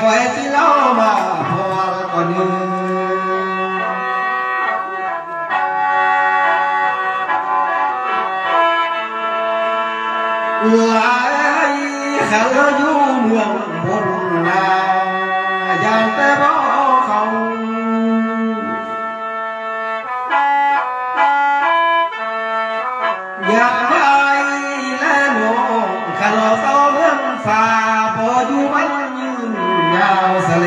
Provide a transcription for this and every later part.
คอยที่เล่ามาพอก่อนนึงหลายขันอยู่เมืองบนนาอย่างแต่รอเขาอยากไปและโน่ขันเราเศร้าเรื่องฝ่าพออยู่มันยืนยาวสะเล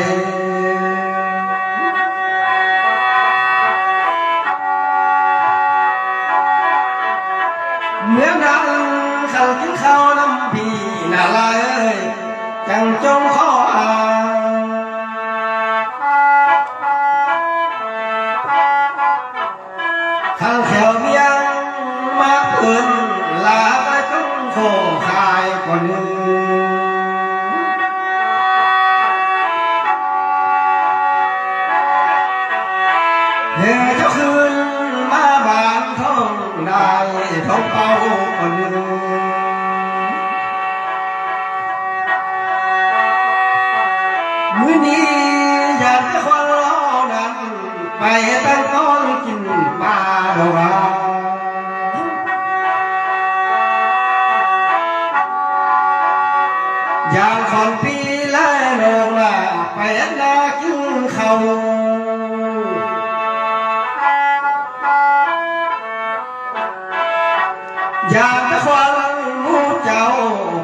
เมื่อนั้นขันกินข้าวน้ำพี่น่าลายจังจงขอขันแขวเมียงมาเพิ่นลาไปจงโคขายก่อนนึงเฮ้เจ้าคืนมาบานท้องได้ท้องเป่าก่อนนึงมื้อนี้อยากจะคนรอนั้นไปตั้งต้นกินปลาดอกอยากคนปีและนองลาไปนากินเขาอยากจะควันมูเจ้า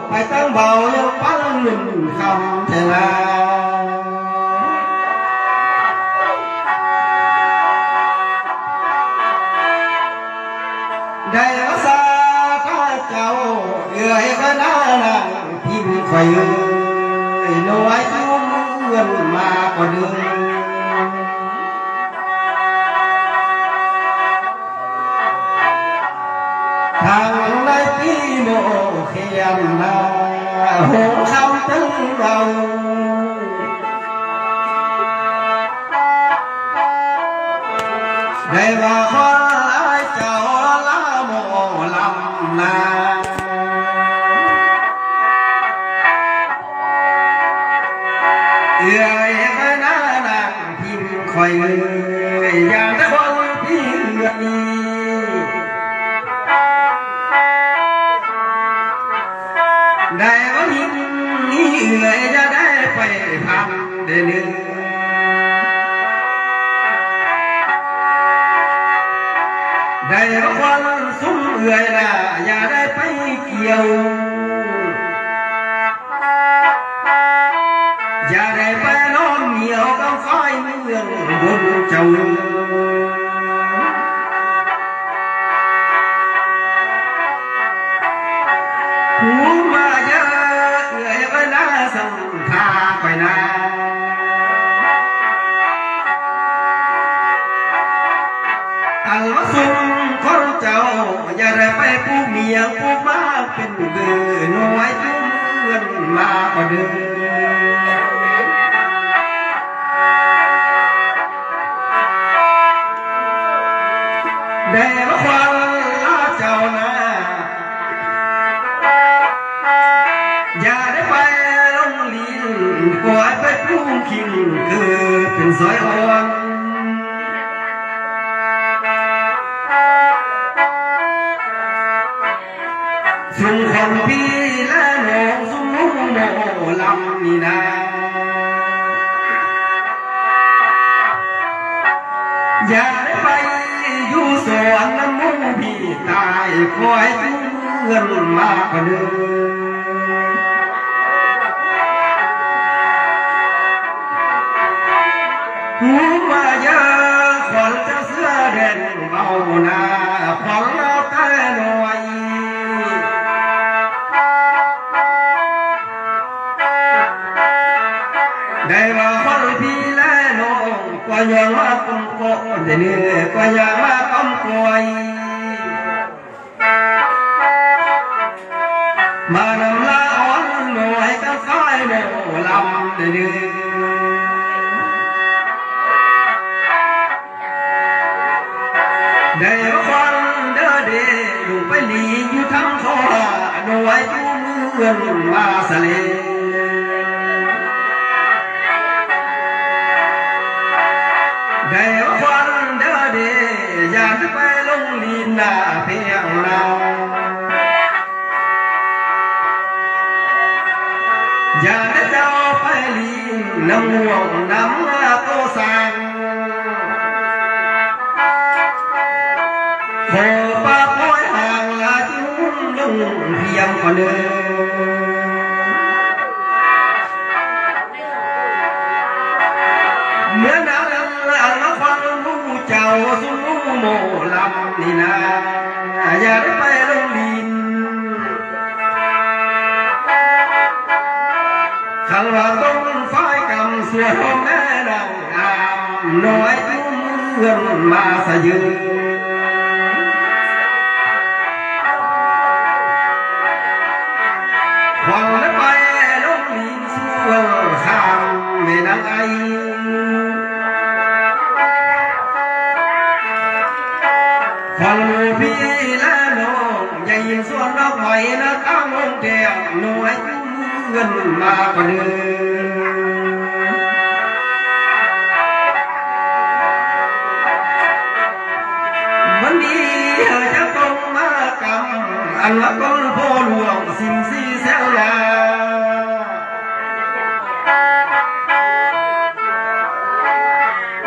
ไปตั้งเบายังปั้นหนึ่งคำเทลาได้รักษาข้าเจ้าเอื้อยขนาดพิมพ์ไฟน้อยยุ่งเงินมากกว่าเดิมทางในพี่โมเขียนมาหงคำตึงเราได้ว่าคนหลายเจ้าละโมลำนาเอื้อยขนาดพิมพ์คอยอย่างแต่คนพี่เอื้อยได้ว่าหินนี้เอื้อยจะได้ไปพันเดือนได้ว่าควันซุ้มเอื้อยนะอย่าได้ไปเกี่ยวอย่าได้ไปนอนเหนียวกับไฟเมืองบนเจ้าหูมาเยอะเอื้อยไปนาสังขาไปนาอันว่าสุ่มคนเจ้าอย่าได้ไปผู้เมียผู้มาเป็นเดือน้อยจุ่มเงินมากกว่าเดิมได้ว่าความลาเจ้านะอย่าได้ไปลงลิ้นปล่อยไปพุ่งขิงคือเป็นสอยอ่อนส่งคนพี่และน้องสุ่มโมลำนี่นะอย่าได้ไปอยู่สวนน้ำมูพี่ตายคอยจุ่มเงินมากกว่าเดิมหูมาเยอะขวัญเจ้าเสื้อแดงเบาหน้าขวัญเราแต่หน่อยได้ว่าคนพี่และน้องก็ยังมาคุ้มกอดเนื้อก็ยังมาคุ้มกอยมานำลาอ่อนหน่อยก็คอยโมลำเนื้อได้ว่าคนเด้อเดอยู่ไปหลีอยู่ทั้งคอหน่วยจูมือเงินมาสะเล เจ้าไปลีน้ำม่วงน้ำโตสังขอปากน้อยห่างลาจิ้มลงเพียงกว่าเดิมเมื่อนั้นละฟังลูกเจ้าสู้โมลำนี่นะอย่าได้ไปลงดินขังว่าต้องฝ่ายกรรมเสียของแม่นางงามน้อยจุ้มเงินมาสะยืนหวังและไปลงดินส่วนข้ามแม่นางไอฟังพี่และน้องอย่ายินส่วนดอกไม้นะตั้งวงแก้วน้อยจุ้มเงินมากว่าเดิมวันนี้จะต้องมากำอันละก้นพ่อหลวงสิ่งสีแสงลา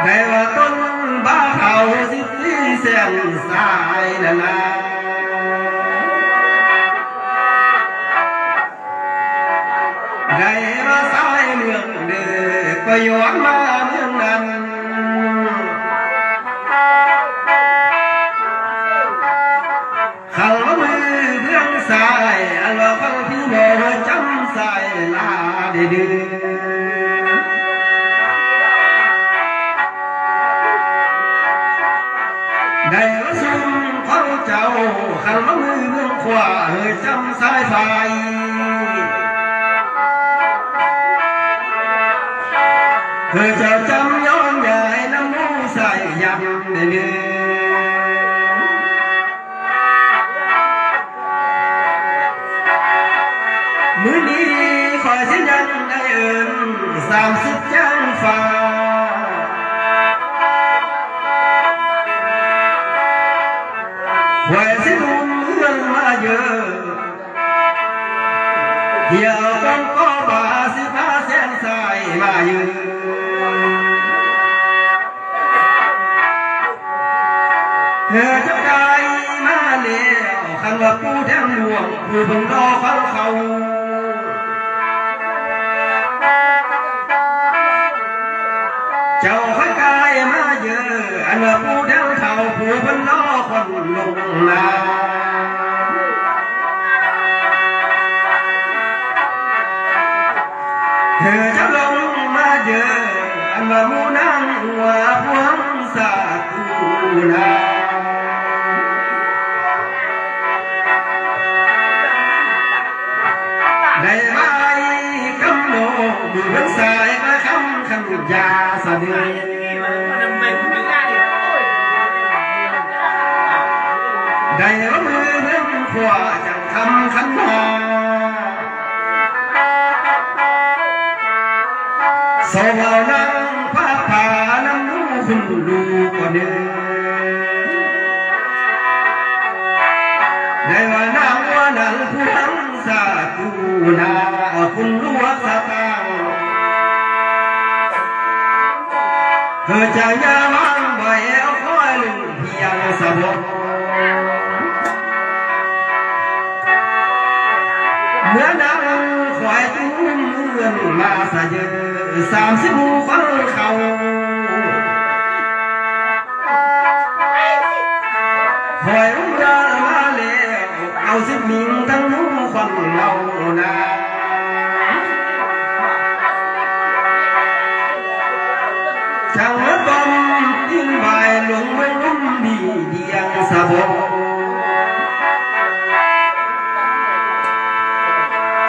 แต่ว่าต้นบ้าเขาสิสีแสงสายนั่นนะได้มาสายเมืองเด็กก็ย้อนมาเมืองนั้นขังมือเพื่อนสายอันว่าฟังพี่น้องจำสายลาเดือได้มาสุ่มเขาเจ้าขังมือเพื่อนขวาจำสายไฟเธอจะจำย้อนใหญ่น้ำมูใส่ยำเนื้อมือนี้คอยเสียยันได้เอิญ30จังฟ้าหวยสิดุมเงินมาเยอะเดี๋ยวต้องก็บาสิพาแสนสายมาเยอะเธอจะไกลมาแล้วคันว่าผู้แทงหลวงผู้เพิ่งรอฟังเขาเจ้าค่อยไกลมาเยอะอันว่าผู้แทงเขาผู้เพิ่งรอคนลงนาเธอจะลงมาเยอะอันว่ามูนั่งหัวพวงสาคูนาได้ไหมคำโนมือเป็นสายกระคำขันยาสะดือได้ว่ามือเพื่อนขวาจังคำขันหาสาวนั่งผ้าผ้าน้ำมูคุณดูกว่าเดิมได้ว่านางว่านังผู้หังสาตูนาคุณรู้ว่าสตางเธอจะยามันใบเอาคอยลุงเพียงสะบกเมื่อนางคอยตุ้มเงินมาสะเยอะ30หูฟังเขาคอยอุ้มยามาแล้วเอา10มิงทั้งหูฟังเรานาจังหวะบอมทิ้งใบลงไว้ลุ่มดีเดียงสะบก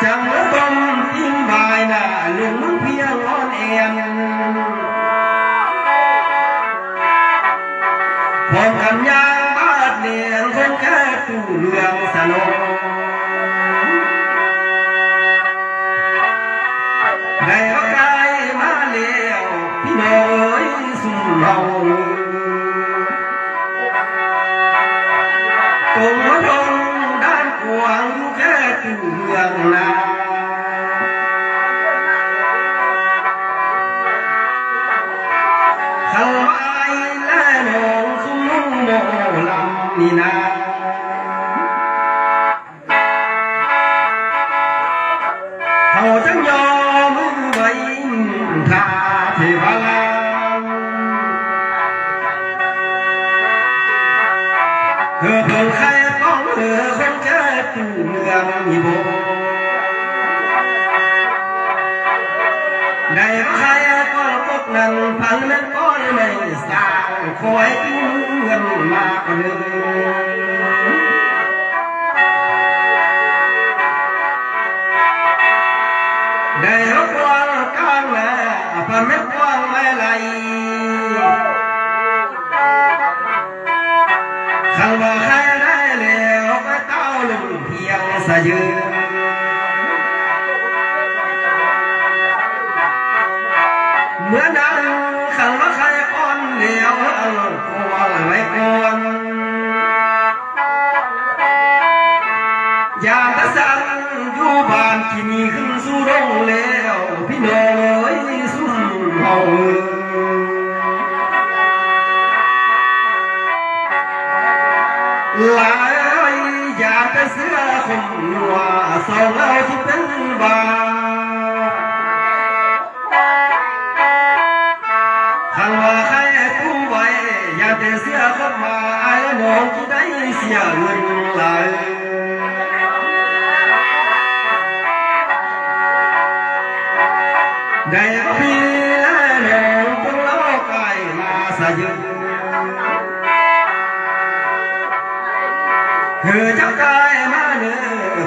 จังหวะบอมทิ้งใบน่ะลงเพียงอ่อนแอนพร้อมกันยางบาดเลียงคงแค่ตู้เมืองสนองได้ว่ากายมาแล้วพี่น้อยสุ่มเฮาตรงหัวดงด้านกวางอยู่แค่ตู้เมืองนา ได้ใครก็พวกนั้นพันนั้นก็ไม่สร้างคอยเงินมากเลยได้รบกวนกลางนาพันเม็ดกว้างไม่ไหลขันว่าใครได้แล้วก็เต้าลงเพียงสะยืนเมื่อนั้นขันว่าใครอ่อนเหลวกลัวไว้ก่อนอย่าตะสั่งอยู่บ้านที่มีขึ้นสู่โรงแล้วพี่น้องเอ้ยสุ่มเฮาหลายอย่าแต่เสื้อคมนัวสองเราที่เป็นบาขันว่าใครกู้ไว้อย่าแต่เสื้อคมมาไอ้น้องที่ได้เสียเงินหลายได้พี่และน้องจงเล่ากายมาสะยืนคือจับกายมาเนื้อ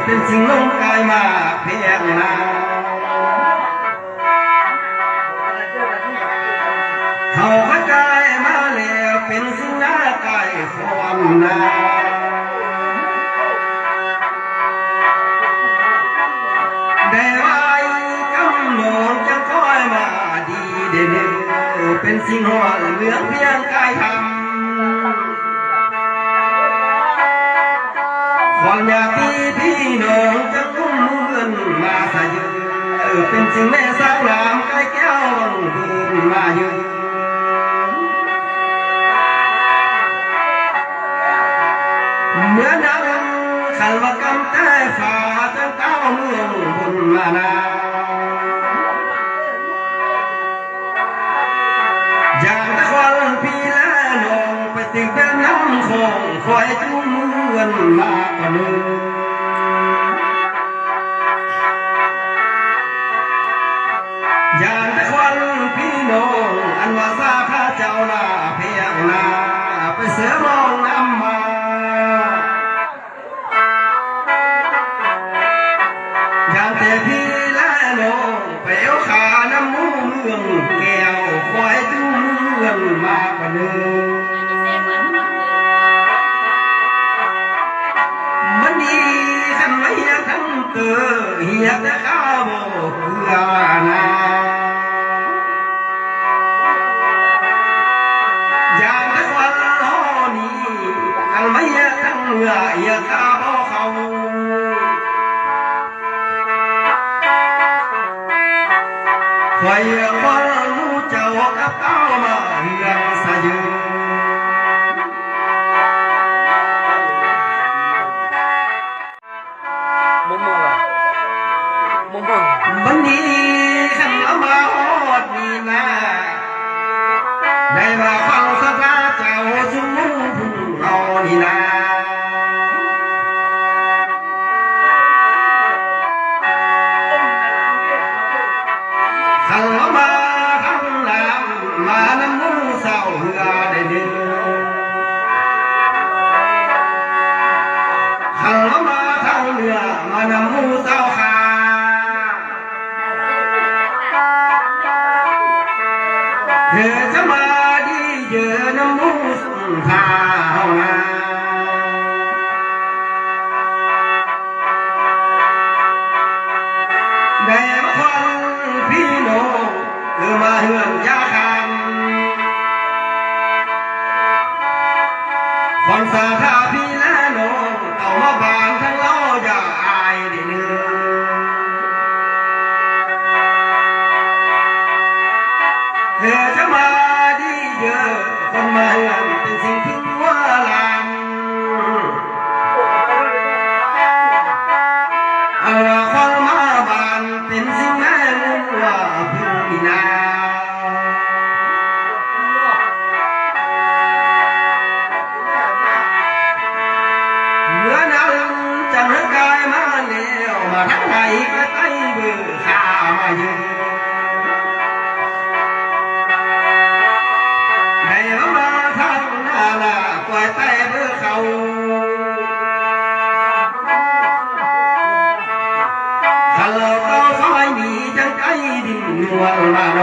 เป็นสิ่งลงกายมาเพียงนาเขาขกายมาแล้วเป็นสิ่งหน้ากายความนาได้ไว้กำนองจะคอยมาดีเด่นเป็นสิ่งหัวเหลืองเพียงกายทำความอยากพี่น้องจะกุ้มเงินมาสะยืนเป็นสิ่งแม่สาวงามใกล้แก้วบังเกินมายืนเมื่อนั้นขันว่ากำแต่ฝ่าจะเต้าเมืองบนมานาอย่างตะควันพี่และน้องไปติงเป็นน้ำคงคอยจุ้มเงินมากกว่าเดิมอย่างตะควันพี่น้องอันว่าซาข้าเจ้าลาเพียงนาไปเสือมองน้ำมาอย่างแต่พี่และน้องไปเอาขาน้ำมูเมืองแก้วคอยจุ้มเงินมากกว่าเดิมมันดีขันไม่อยากทั้งเตือเหียแต่ข้าบอกเพื่อนาอย่างแต่ควันล้อนี้ขันไม่อยากทั้งเมื่ออยากข้าบอกเขาคอยคนรู้เจ้ากับเต้ามาเฮืองสะยืนบันดีขันละมาฮอดนี่นาได้มาฟังสถาเจ้าจุ้มผู้เอานี่นาขันละมาทำน้ำมาน้ำมูเศร้าเหือได้เดือขันละมาทำเรือมาน้ำมูเศร้าขาเธอจะมาดีเยอะน้ำมูสุนทาวนาได้มาควันพี่น้องมาเฮือนยาคำคนสาธาพี่และน้องเอามาบานทั้งเล่าอย่าอายได้เนื้อเธอจะมาดีเยอะคนมาเฮือนเป็นสิ่งที่ว่าลา มาโน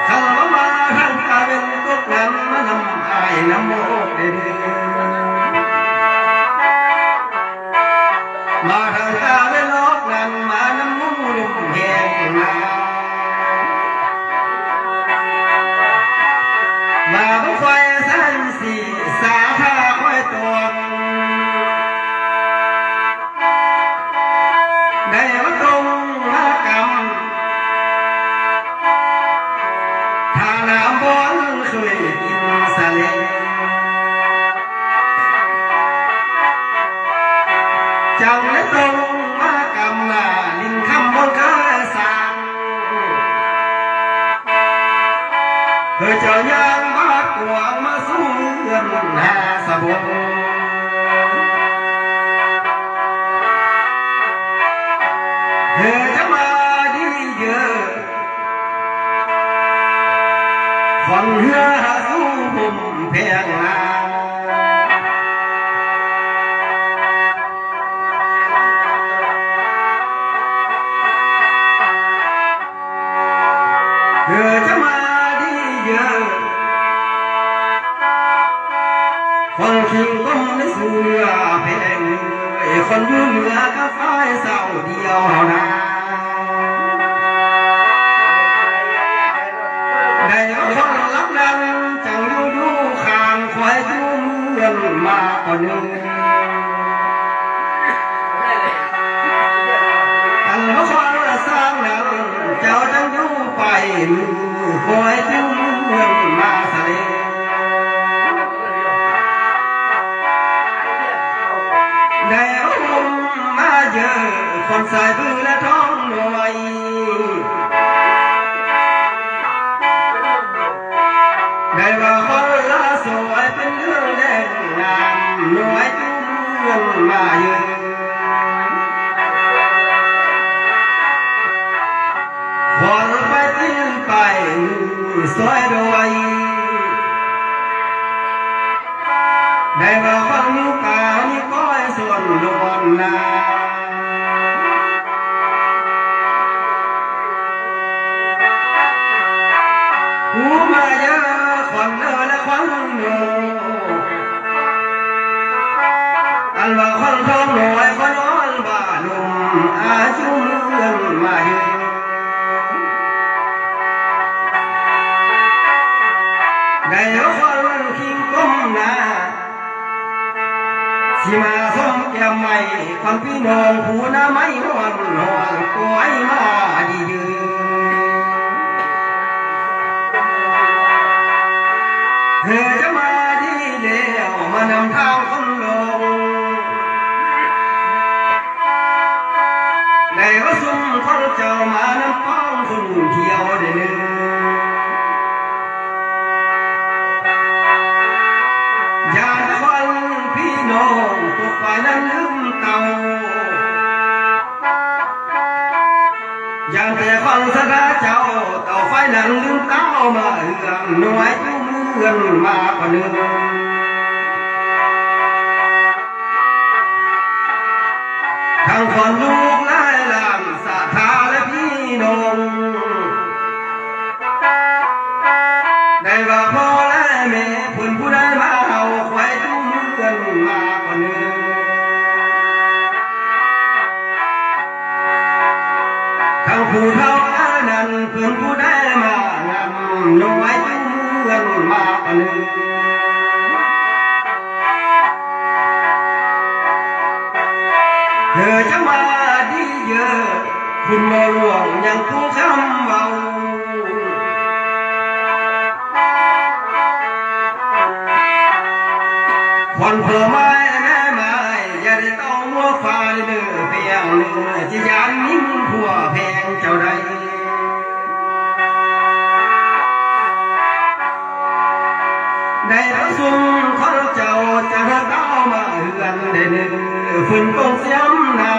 ขันมาขันกาเป็นกุกนั้นมานำอายน้ำโมกเดือมาทางกาเป็นโลกนั้นมาน้ำมูลุ่มแหงนามาบุกไฟสันสีสาธาค่อยตัวได้มาตรงมากำทาน้ำบอนเคยกินสะเลจังและตรงมากำนาลินคำบนกาสังเธอเจ้ายางบาดกวางมาสู้เงินหาสะบงเธอจะมาดีเยอะคนเหือหาสู้บุมเพียงลาเธอจะมาดีเยอะคนคิงก้มในสู่เรือเพลงคนอยู่เหนือก็ฟ้าเศร้าเดียวเอานาได้คนรับดังจังอยู่ข้างคอยอยู่เมืองมาก่อนหนึ่งอันเขาฟังสร้างแล้วเจ้าจังอยู่ไปคอยอยู่เมืองมาทะเลได้เอามาเยอะคนใส่บื้อและท้องหน่วยได้ว่าคนละสวยเป็นเรื่องแดงงามหน่วยจุ่มเงินมาเยอะคนไปทิ้งไปสวยด้วยได้ว่าคนนิ้วกานี่ก้อยส่วนดวนนาหูมาเยอะคนเดินและคนหนูอันว่าคนท้องหน่วยคนอ่อนบ้านุ่มอาชุมเงินมาเยอะได้คนคิงก้มหน้าสิมาส้มแก้มใหม่คนพี่น้องผู้น้าไม่นอนนอนกวยมาดียืนเธอจะมาดีเดียวมานำทางคนลงได้ว่าซุ่มคนเจ้ามานำป้องคนเที่ยวเดินอย่าคนพี่น้องตัวฝ่ายนั้นลืมเต่าอย่างแต่คนสระเจ้าเต่าฝ่ายนั้นลืมเต้ามาเอื้อมหน่วยจุ่มเงินมาก่อนหนึ่งทางคนลูกไล่ลามสาธาและพี่น้องได้ว่าพ่อและแม่เพื่อนผู้ใดมาเอาควายจุ่มเงินมาก่อนหนึ่งทางผู้เฒ่าอานั้นเพื่อนผู้ใดมางำหน่วยจุ่มเงินมาก่อนหนึ่งเธอจะมาดีเยอะคุณมาหลวงยังผู้คำเบาคนเพื่อไม้แม่ไม้อย่าได้ต้องมัวฟ้าเนื้อเพียงเนื้อจะยามนิ่งผัวแพงเจ้าใดได้ประสุมคนเจ้าจะรักเอามาเหือนได้เนื้อฝืนต้องเสียมนา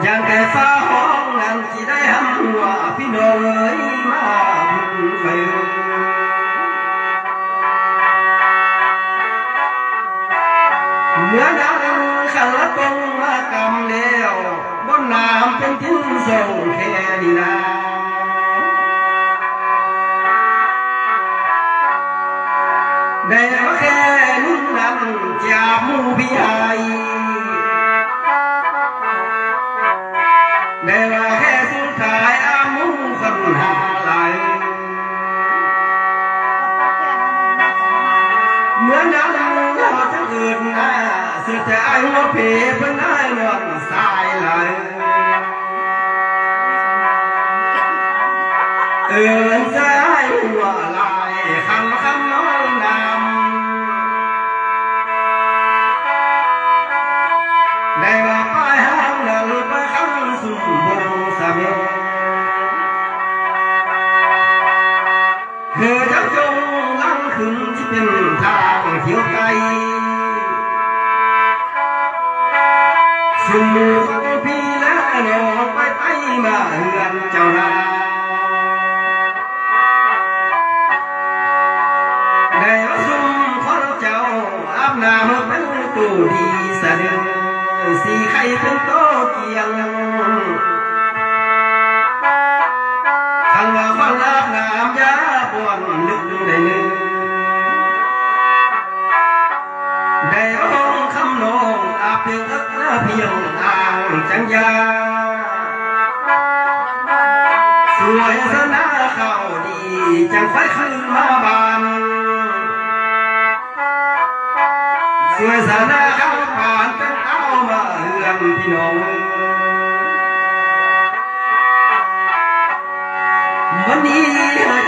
อย่างแต่ฟ้าห้องนั้นที่ได้ห้ำหัวพี่น้องเอ๋ยมาบุญไฟค เมื่อดังขันละตรงมากำเดียวบนน้ำเป็นทิ้งส่งแค่นี้นาได้ว่าแค่นี้นั้นจะมูพี่ใหญ่ได้ว่าแค่สุดท้ายอามูคนหาไหลเหมือนดังเราจะอื่นนะสุดท้ายหัวเพเป็นได้นวลสายไหลใจหัวลายคำน้องนำได้ว่าไปห้างเดินไปข้างสุ่มบงสะเมีคือเจ้าจงลังขึ้นที่เป็นทางเที่ยวไกลสุ่มของพี่และน้องไปมาเฮือนเจ้านาได้ว่าสุ่มของเจ้าอาบน้ำเป็นตู้ดีสะเดือสีไข่เป็นโตเกียงขันว่าฟังอาบน้ำยาปวนลึกในนึงได้ร้องคำนองอาบเพียงเพียงอ่างจังยาสวยสนาเข้าดีจังไฟขึ้นมาบานสวยสนาเข้าผ่านจังเอามาเฮือนพี่น้องวันนี้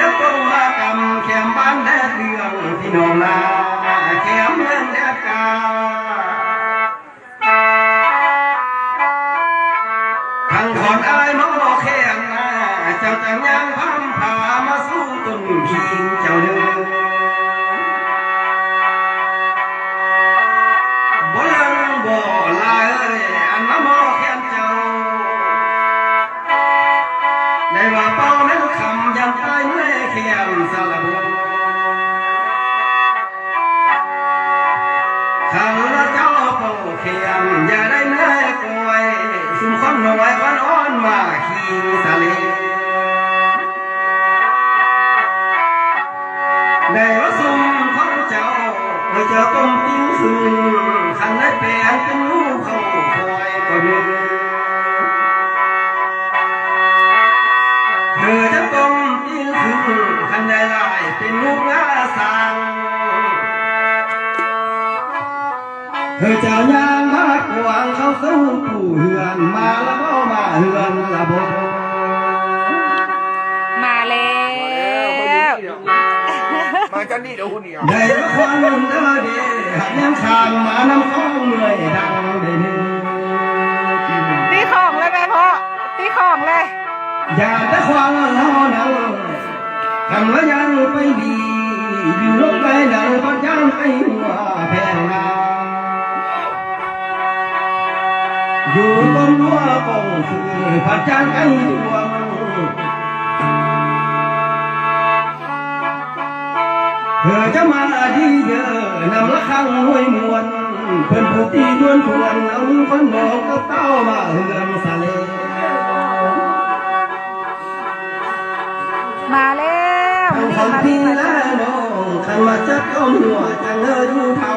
จะต้องมากำแคมบ้านแดดเดืองพี่น้องนาแคมเมืองแดดกาทางขอนอายน้องแคมนาเจ้าแต่ยังพัมพามาสู้ต้นพิงเจ้าเดินบ่ลังบ่ลายอันน้ำมอแคมเจ้าได้ว่าเป้านั้นคำยันตายเมื่อแคมสารบุขังละเจ้าเป้าแคมอย่าได้เมื่อกลวยสุ่มคนน้อยคนอ่อนมาขิงสะเลได้ว่าสุ่มของเจ้าเจ้าต้มติ้งคืนขันได้แปลงเป็นลูกเขาคอยก็นึกจะต้มติ้งคืนขันได้ลายเป็นลูกงาสังเจ้ายางมากวางเขาสู้ผู้เหือนมาแล้วก็มาเหือนละบมาแล้ว มาจันนี่เดี๋ยวคุณเหนียวได้ละควันเด้อเด้หักยังข้างมาน้ำข้องเหนื่อยดังได้หนึ่งตีของเลยแม่พ่อตีของเลย อย่าแต่ความเล่านังคำว่ายังไปดีอยู่ลบไปดังปัญญาไปหัวแพงนาอยู่บนหัวปองฝืนปัญญาไปดวงจะมาดีเยอะนำละข้างมวยมวนเพิ่นผู้ตีดวนทวนเอาคนนองก็เต้ามาเฮือนสะเลมาแล้วทางคนพี่และน้องขันมาจัดก้มหัวจังเลยอยู่เท่า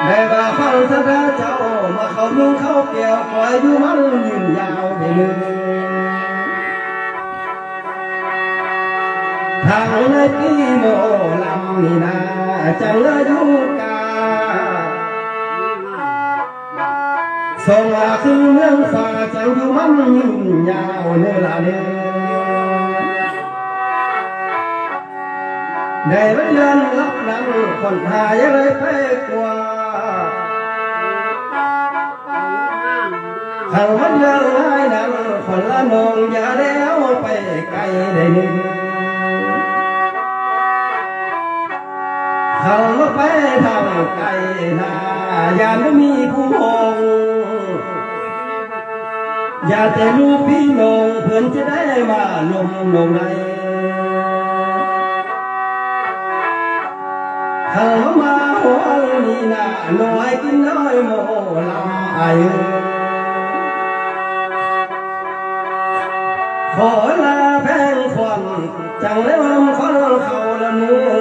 ได้บ่าฟังสะเดาเจ้ามาเขาลุงเข้าเกี่ยวปล่อยอยู่มันยืนยาวได้เลยทางในพี่โมลำนี่นาจังเลยอยู่กาส่งมาคือเมืองฟ้าจังอยู่มันยืนยาวเนื้อละเนื้อได้มาเดือนลับนังคนหายเลยไปกว่าขันวันเดือนง่ายนังคนละนองอย่าแล้วไปไกลได้หนึ่งเขาไปทางไกลนาอย่าไม่มีผู้มองอย่าแต่ลูกพี่น้องเพื่อนจะได้มาลมลงในเขามา หัวนี่น่ะน้อยกินน้อยโมลำไอขอลาแพงควันจังเลยวันคนเขาละเนื้อ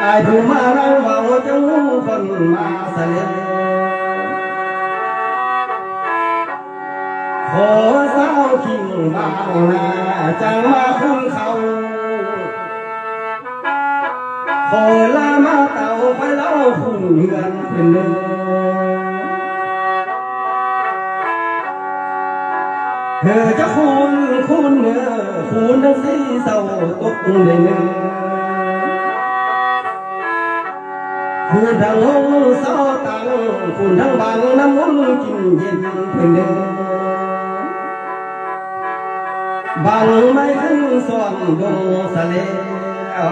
ไอ้ผู้มารังเบาจังคนมาเสลขอสาวขิงบ่าวนาจังมาคุ้นเขาขอลามาเต่าไปเล่าหุ่นเงินเป็นเนื้อเธอจะคุณเนื้อคุณทั้งสีเศร้าตกในเนื้อคุณทั้งห้องเศร้าตังคุณทั้งบังน้ำมันกินเย็นเป็นเนื้อบางไม่ขึ้นส่วนดงสะเล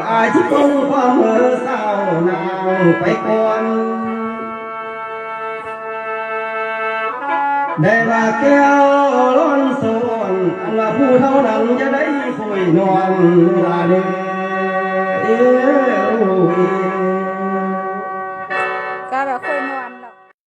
อาชิคงความเมื่อเศร้านางไปก่อนได้ว่าแก้วร้อนสวนอันว่าผู้เท่านั้นจะได้คุยนอนลาเด้อ